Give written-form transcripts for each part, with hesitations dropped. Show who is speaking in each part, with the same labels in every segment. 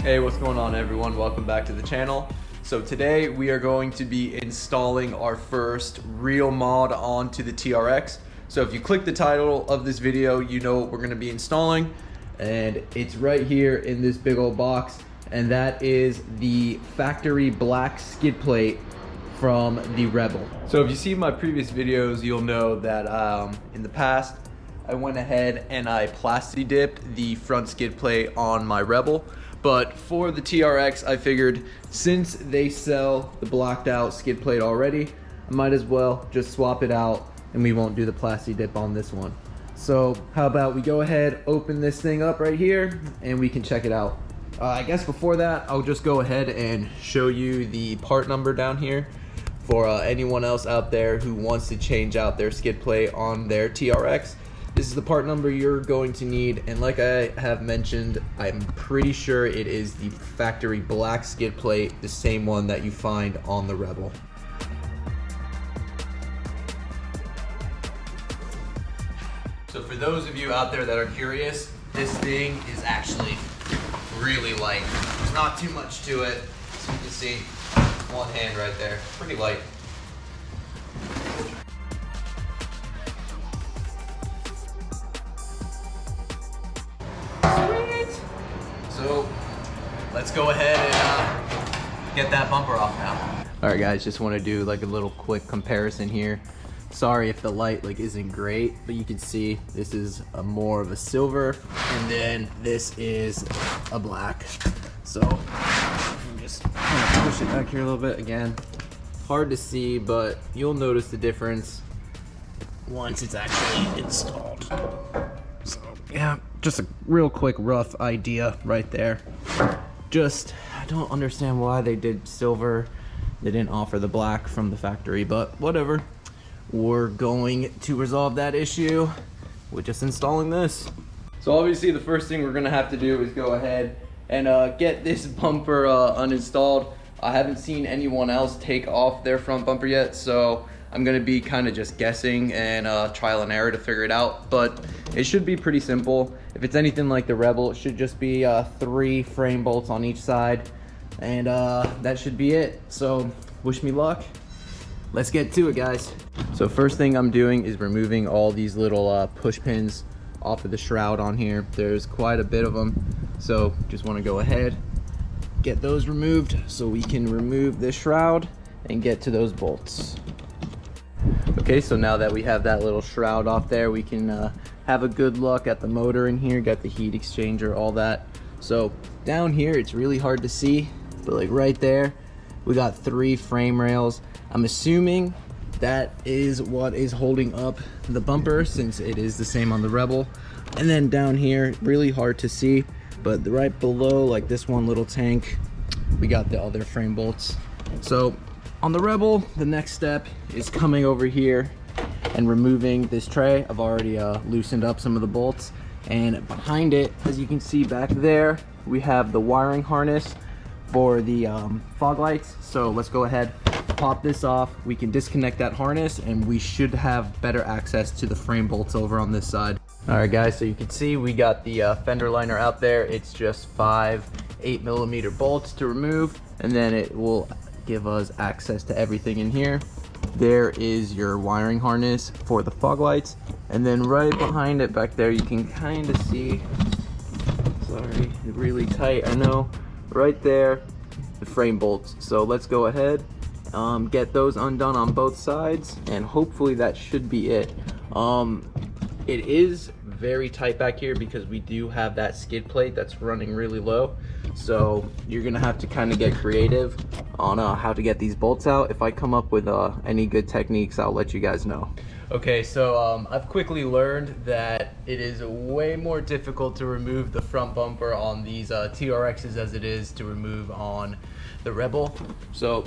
Speaker 1: Hey, what's going on everyone? Welcome back to the channel. So today we are going to be installing our first real mod onto the TRX. So if you click the title of this video, you know what we're going to be installing, and it's right here in this big old box, and that is the factory black skid plate from the Rebel. So if you see my previous videos, you'll know that in the past I went ahead and I plasti dipped the front skid plate on my Rebel. But for the TRX, I figured since they sell the blocked out skid plate already, I might as well just swap it out and we won't do the plasti dip on this one. So how about we go ahead, open this thing up right here and we can check it out. I guess before that, I'll just go ahead and show you the part number down here for anyone else out there who wants to change out their skid plate on their TRX. This is the part number you're going to need, and like I have mentioned, I'm pretty sure it is the factory black skid plate, the same one that you find on the Rebel. So for those of you out there that are curious, this thing is actually really light. There's not too much to it. As you can see, one hand right there, pretty light. So let's go ahead and get that bumper off now. All right guys, just want to do like a little quick comparison here. Sorry if the light isn't great, but you can see this is more of a silver and then this is a black. So I'm just gonna push it back here a little bit. Again, hard to see, but you'll notice the difference once it's actually installed. So yeah, just a real quick rough idea right there. Just, I don't understand why they did silver. They didn't offer the black from the factory, but whatever. We're going to resolve that issue with just installing this. So obviously the first thing we're gonna have to do is go ahead and get this bumper uninstalled. I haven't seen anyone else take off their front bumper yet, so I'm gonna be kind of just guessing and trial and error to figure it out, but it should be pretty simple. If it's anything like the Rebel, it should just be 3 frame bolts on each side, and that should be it. So wish me luck. Let's get to it, guys. So first thing I'm doing is removing all these little push pins off of the shroud on here. There's quite a bit of them, so just want to go ahead, get those removed so we can remove this shroud and get to those bolts. Okay, so now that we have that little shroud off there, we can have a good look at the motor in here, got the heat exchanger, all that. So down here, it's really hard to see, but like right there, we got 3 frame rails. I'm assuming that is what is holding up the bumper, since it is the same on the Rebel. And then down here, really hard to see, but right below, like this one little tank, we got the other frame bolts. So on the Rebel, the next step is coming over here and removing this tray. I've already loosened up some of the bolts, and behind it, as you can see back there, we have the wiring harness for the fog lights. So let's go ahead, pop this off. We can disconnect that harness and we should have better access to the frame bolts over on this side. All right guys, so you can see we got the fender liner out there. It's just 5 8mm bolts to remove, and then it will give us access to everything in here. There is your wiring harness for the fog lights, and then right behind it back there, you can kind of see, sorry, really tight, I know, right there, the frame bolts. So let's go ahead, get those undone on both sides, and hopefully that should be it. It is very tight back here because we do have that skid plate that's running really low. So you're gonna have to kind of get creative on how to get these bolts out. If I come up with any good techniques, I'll let you guys know. Okay, so I've quickly learned that it is way more difficult to remove the front bumper on these TRXs as it is to remove on the Rebel. So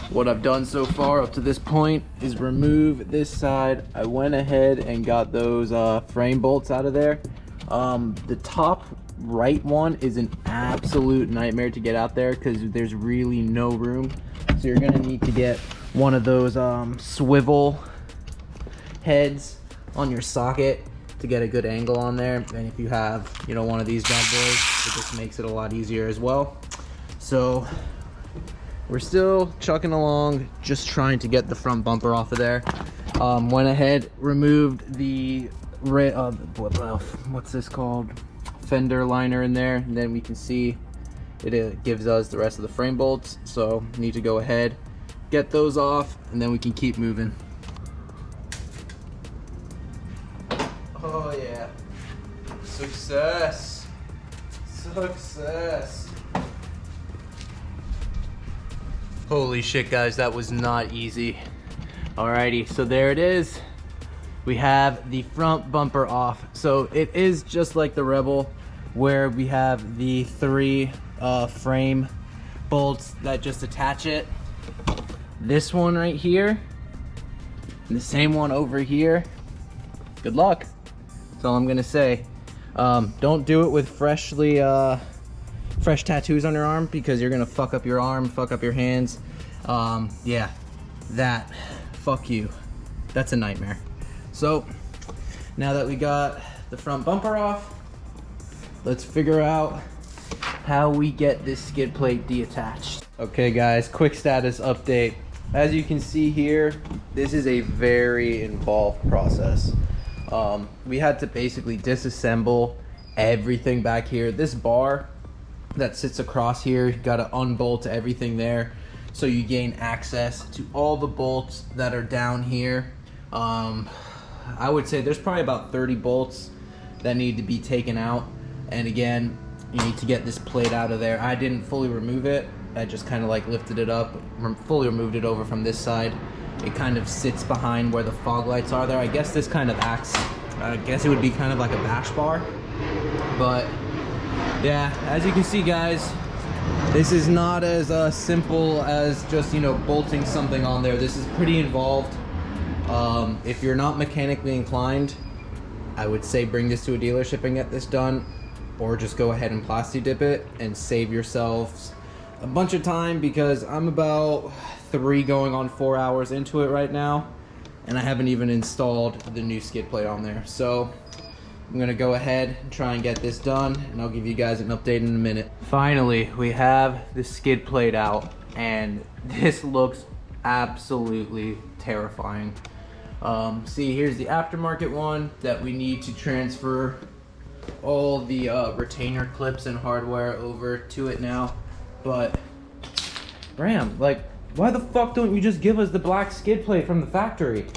Speaker 1: what I've done so far up to this point is remove this side. I went ahead and got those frame bolts out of there. The top right one is an absolute nightmare to get out there because there's really no room. So you're gonna need to get one of those swivel heads on your socket to get a good angle on there. And if you have, you know, one of these bad boys, it just makes it a lot easier as well. So we're still chucking along, just trying to get the front bumper off of there. Went ahead, removed the what's this called, fender liner in there, and then we can see it gives us the rest of the frame bolts. So need to go ahead, get those off, and then we can keep moving. Oh yeah, success, success. Holy shit, guys, that was not easy. Alrighty, so there it is. We have the front bumper off. So it is just like the Rebel, where we have the 3 frame bolts that just attach it. This one right here, and the same one over here. Good luck. That's all I'm gonna say. Don't do it with fresh tattoos on your arm, because you're gonna fuck up your arm, fuck up your hands. Yeah, fuck you. That's a nightmare. So now that we got the front bumper off, let's figure out how we get this skid plate deattached. Okay guys, quick status update. As you can see here, this is a very involved process. We had to basically disassemble everything back here. This bar that sits across here, you gotta unbolt everything there so you gain access to all the bolts that are down here. I would say there's probably about 30 bolts that need to be taken out, and again, you need to get this plate out of there. I didn't fully remove it. I just kind of like lifted it up, fully removed it over from this side. It kind of sits behind where the fog lights are there. I guess this kind of acts, I guess it would be kind of like a bash bar. But yeah, as you can see guys, this is not as simple as just, you know, bolting something on there. This is pretty involved. If you're not mechanically inclined, I would say bring this to a dealership and get this done, or just go ahead and plasti dip it and save yourselves a bunch of time, because I'm about 3 going on 4 hours into it right now, and I haven't even installed the new skid plate on there. So I'm gonna go ahead and try and get this done, and I'll give you guys an update in a minute. Finally, we have the skid plate out, and this looks absolutely terrifying. See, here's the aftermarket one that we need to transfer all the retainer clips and hardware over to it now. But Bram, like, why the fuck don't you just give us the black skid plate from the factory?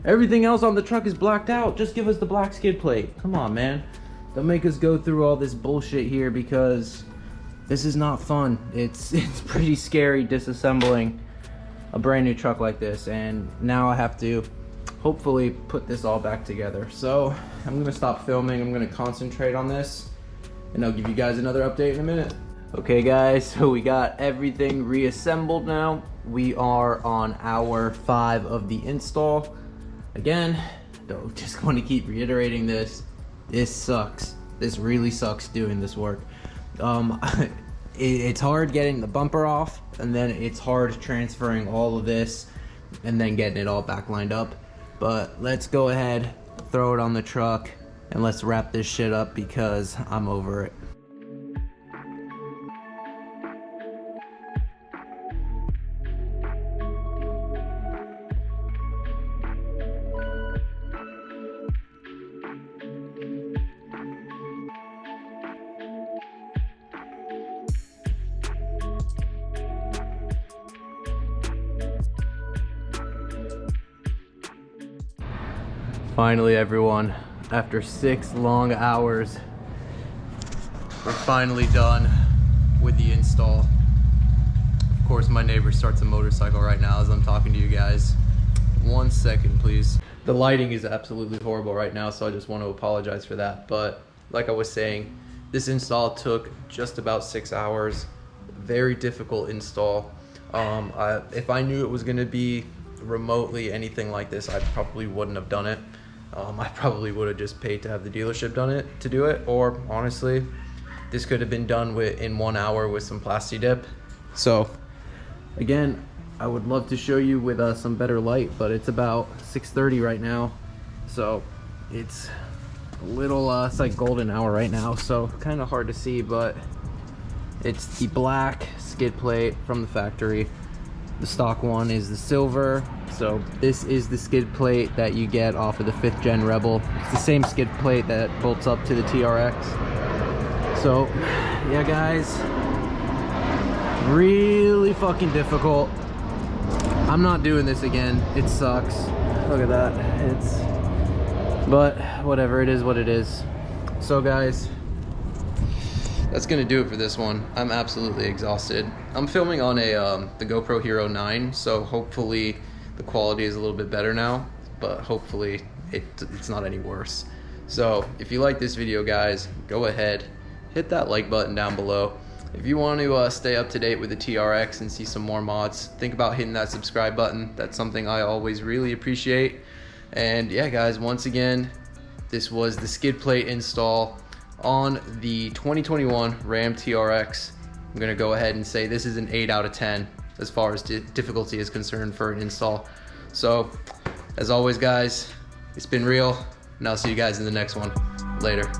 Speaker 1: Everything else on the truck is blacked out. Just give us the black skid plate. Come on, man. Don't make us go through all this bullshit here, because this is not fun. It's pretty scary disassembling a brand new truck like this, and now I have to hopefully put this all back together. So I'm gonna stop filming. I'm gonna concentrate on this, and I'll give you guys another update in a minute. Okay guys, so we got everything reassembled now. We are on hour 5 of the install. Again, just want to keep reiterating this. This sucks. This really sucks doing this work. It's hard getting the bumper off, and then it's hard transferring all of this and then getting it all back lined up. But let's go ahead, throw it on the truck, and let's wrap this shit up, because I'm over it. Finally, everyone, after 6 long hours, we're finally done with the install. Of course, my neighbor starts a motorcycle right now as I'm talking to you guys. 1 second, please. The lighting is absolutely horrible right now, so I just want to apologize for that. But like I was saying, this install took just about 6 hours. Very difficult install. If I knew it was going to be remotely anything like this, I probably wouldn't have done it. I probably would have just paid to have the dealership do it, or honestly, this could have been done in 1 hour with some plasti dip. So again, I would love to show you with some better light, but it's about 6:30 right now, so it's a little, it's like golden hour right now, so kind of hard to see, but it's the black skid plate from the factory. The stock one is the silver. So this is the skid plate that you get off of the 5th gen Rebel. It's the same skid plate that bolts up to the TRX. So yeah guys, really fucking difficult. I'm not doing this again. It sucks. Look at that. But whatever, it is what it is. So guys, that's gonna do it for this one. I'm absolutely exhausted. I'm filming on the GoPro Hero 9, so hopefully the quality is a little bit better now, but hopefully it's not any worse. So if you like this video guys, go ahead, hit that like button down below. If you want to stay up to date with the TRX and see some more mods, think about hitting that subscribe button. That's something I always really appreciate. And yeah guys, once again, this was the skid plate install on the 2021 Ram TRX. I'm gonna go ahead and say this is an 8 out of 10 as far as difficulty is concerned for an install. So as always guys, it's been real, and I'll see you guys in the next one. Later.